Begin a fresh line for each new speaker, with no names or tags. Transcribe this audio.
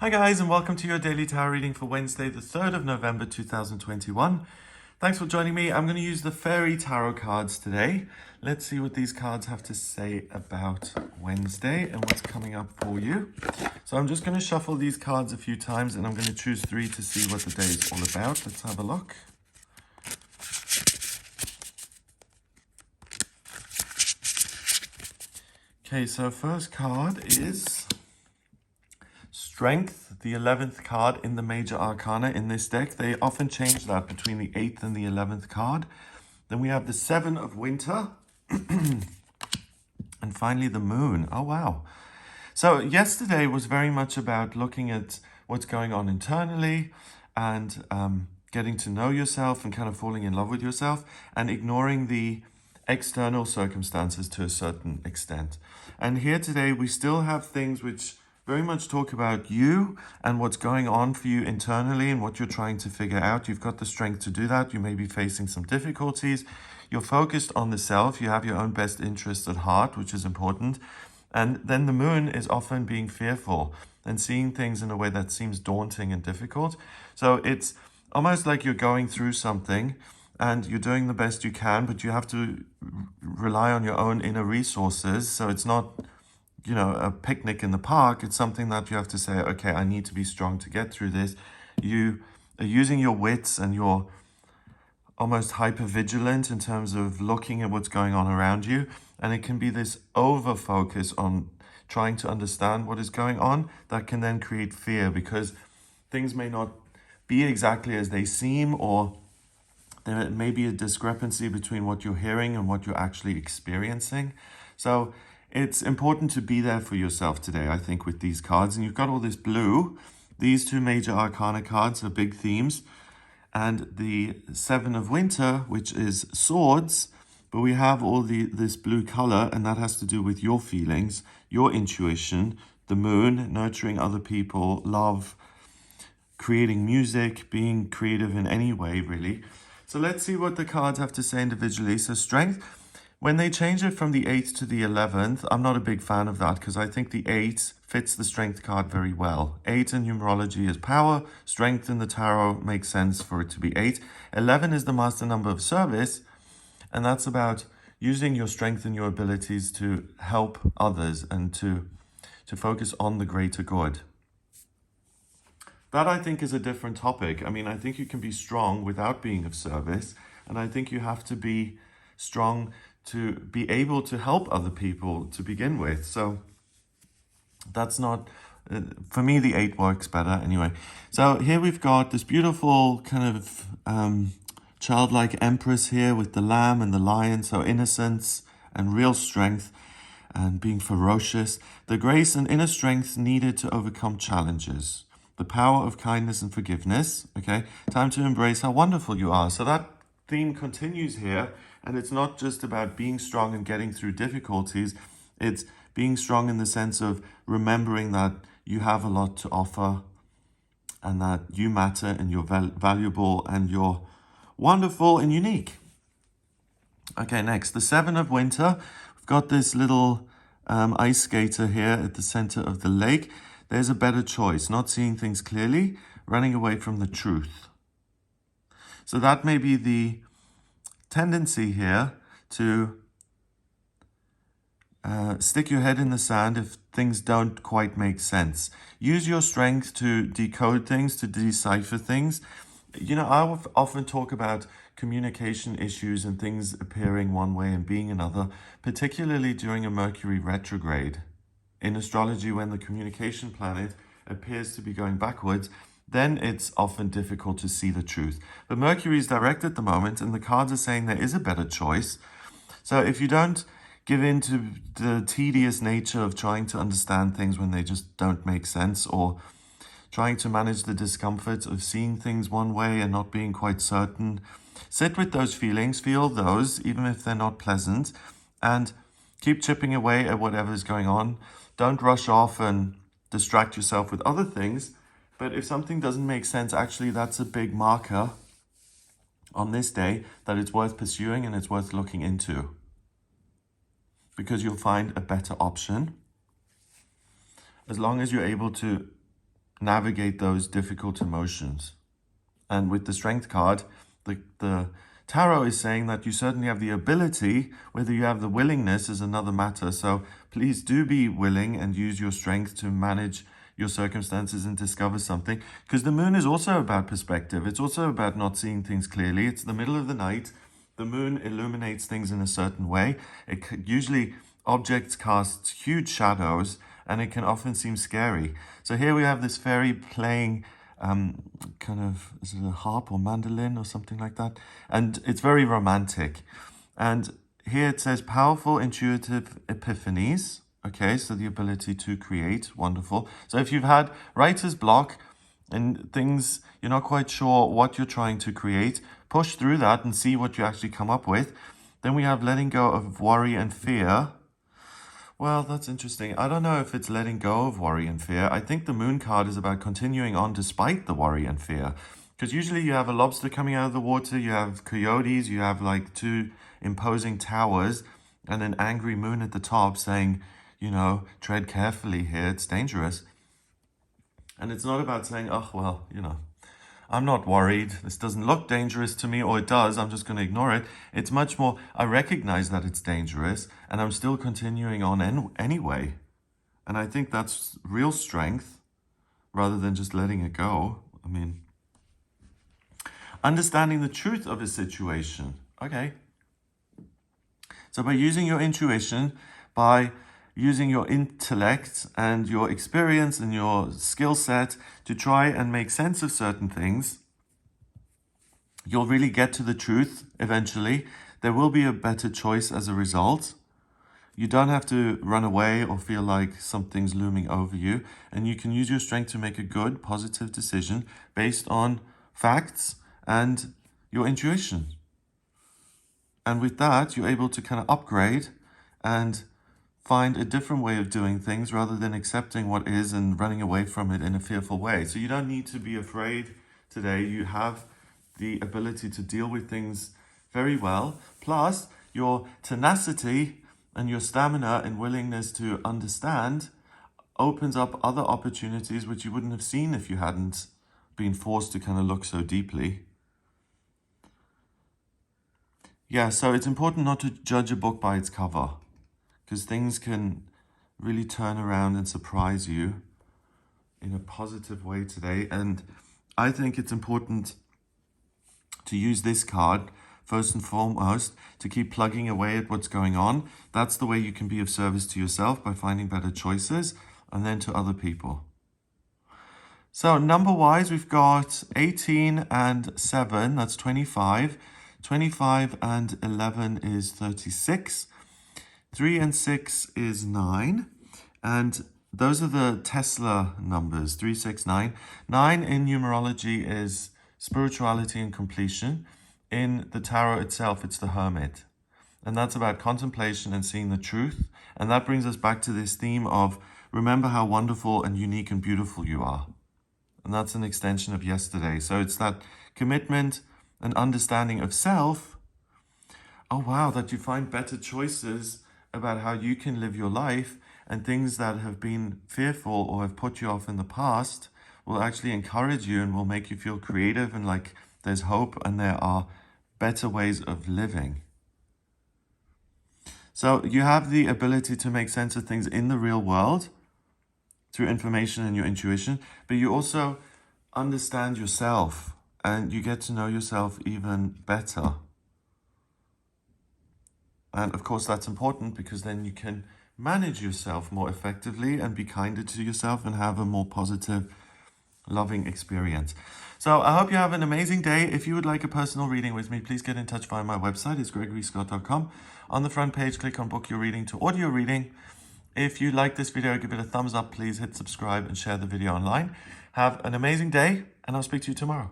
Hi guys, and welcome to your daily tarot reading for Wednesday, the 3rd of November 2021. Thanks for joining me. I'm going to use the fairy tarot cards today. Let's see what these cards have to say about Wednesday and what's coming up for you. So I'm just going to shuffle these cards a few times and I'm going to choose 3 to see what the day is all about. Let's have a look. Okay, so first card is Strength, the 11th card in the major arcana in this deck. They often change that between the 8th and the 11th card. Then we have the 7 of Winter. And finally the Moon. Oh, wow. So yesterday was very much about looking at what's going on internally and getting to know yourself and kind of falling in love with yourself and ignoring the external circumstances to a certain extent. And here today we still have things which very much talk about you and what's going on for you internally and what you're trying to figure out. You've got the strength to do that. You may be facing some difficulties. You're focused on the self. You have your own best interests at heart, which is important. And then the moon is often being fearful and seeing things in a way that seems daunting and difficult. So it's almost like you're going through something and you're doing the best you can, but you have to rely on your own inner resources. So it's not, a picnic in the park. It's something that you have to say, okay, I need to be strong to get through this. You are using your wits and you're almost hyper vigilant in terms of looking at what's going on around you. And it can be this over focus on trying to understand what is going on that can then create fear because things may not be exactly as they seem, or there may be a discrepancy between what you're hearing and what you're actually experiencing. So it's important to be there for yourself today, I think, with these cards. And you've got all this blue. These 2 major arcana cards are big themes. And the 7 of Winter, which is swords, but we have all this blue color, and that has to do with your feelings, your intuition, the moon, nurturing other people, love, creating music, being creative in any way, really. So let's see what the cards have to say individually. So strength. When they change it from the 8th to the 11th, I'm not a big fan of that because I think the 8 fits the strength card very well. 8 in numerology is power. Strength in the tarot makes sense for it to be 8. 11 is the master number of service, and that's about using your strength and your abilities to help others and to focus on the greater good. That, I think, is a different topic. I mean, I think you can be strong without being of service, and I think you have to be strong to be able to help other people to begin with. So that's not, for me, the 8 works better anyway. So here we've got this beautiful kind of childlike empress here with the lamb and the lion. So innocence and real strength and being ferocious. The grace and inner strength needed to overcome challenges. The power of kindness and forgiveness. Okay, time to embrace how wonderful you are. So that theme continues here. And it's not just about being strong and getting through difficulties. It's being strong in the sense of remembering that you have a lot to offer and that you matter and you're valuable and you're wonderful and unique. Okay, next, the 7 of Winter. We've got this little ice skater here at the center of the lake. There's a better choice, not seeing things clearly, running away from the truth. So that may be the tendency here to stick your head in the sand if things don't quite make sense. Use your strength to decode things, to decipher things. I often talk about communication issues and things appearing one way and being another, particularly during a Mercury retrograde. In astrology, when the communication planet appears to be going backwards, then it's often difficult to see the truth. But Mercury is direct at the moment, and the cards are saying there is a better choice. So if you don't give in to the tedious nature of trying to understand things when they just don't make sense, or trying to manage the discomfort of seeing things one way and not being quite certain, sit with those feelings, feel those, even if they're not pleasant, and keep chipping away at whatever's going on. Don't rush off and distract yourself with other things. But if something doesn't make sense, actually, that's a big marker on this day that it's worth pursuing and it's worth looking into. Because you'll find a better option as long as you're able to navigate those difficult emotions. And with the Strength card, the Tarot is saying that you certainly have the ability. Whether you have the willingness is another matter. So please do be willing and use your strength to manage your circumstances and discover something. Because the moon is also about perspective. It's also about not seeing things clearly. It's the middle of the night. The moon illuminates things in a certain way. Usually objects cast huge shadows, and it can often seem scary. So here we have this fairy playing kind of, is it a harp or mandolin or something like that? And it's very romantic. And here it says powerful intuitive epiphanies. Okay, so the ability to create, wonderful. So if you've had writer's block and things, you're not quite sure what you're trying to create, push through that and see what you actually come up with. Then we have letting go of worry and fear. Well, that's interesting. I don't know if it's letting go of worry and fear. I think the moon card is about continuing on despite the worry and fear. Because usually you have a lobster coming out of the water, you have coyotes, you have like two imposing towers, and an angry moon at the top saying, you know, tread carefully here, it's dangerous. And it's not about saying, oh, well, you know, I'm not worried. This doesn't look dangerous to me, or it does. I'm just going to ignore it. It's much more, I recognize that it's dangerous, and I'm still continuing on anyway. And I think that's real strength rather than just letting it go. I mean, understanding the truth of a situation. Okay. So by using your intuition, by using your intellect and your experience and your skill set to try and make sense of certain things, you'll really get to the truth eventually. There will be a better choice as a result. You don't have to run away or feel like something's looming over you, and you can use your strength to make a good, positive decision based on facts and your intuition. And with that, you're able to kind of upgrade and find a different way of doing things rather than accepting what is and running away from it in a fearful way. So you don't need to be afraid today. You have the ability to deal with things very well. Plus, your tenacity and your stamina and willingness to understand opens up other opportunities which you wouldn't have seen if you hadn't been forced to kind of look so deeply. Yeah, so it's important not to judge a book by its cover, because things can really turn around and surprise you in a positive way today. And I think it's important to use this card first and foremost to keep plugging away at what's going on. That's the way you can be of service to yourself, by finding better choices, and then to other people. So number-wise, we've got 18 and 7, that's 25. 25 and 11 is 36. 3 and 6 is 9. And those are the Tesla numbers, 3, 6, 9. 9 in numerology is spirituality and completion. In the tarot itself, it's the Hermit. And that's about contemplation and seeing the truth. And that brings us back to this theme of remember how wonderful and unique and beautiful you are. And that's an extension of yesterday. So it's that commitment and understanding of self. Oh, wow, that you find better choices about how you can live your life, and things that have been fearful or have put you off in the past will actually encourage you and will make you feel creative and like there's hope and there are better ways of living. So you have the ability to make sense of things in the real world through information and your intuition, but you also understand yourself and you get to know yourself even better. And of course, that's important because then you can manage yourself more effectively and be kinder to yourself and have a more positive, loving experience. So I hope you have an amazing day. If you would like a personal reading with me, please get in touch via my website. It's gregoryscott.com. On the front page, click on book your reading to audio reading. If you like this video, give it a thumbs up. Please hit subscribe and share the video online. Have an amazing day, and I'll speak to you tomorrow.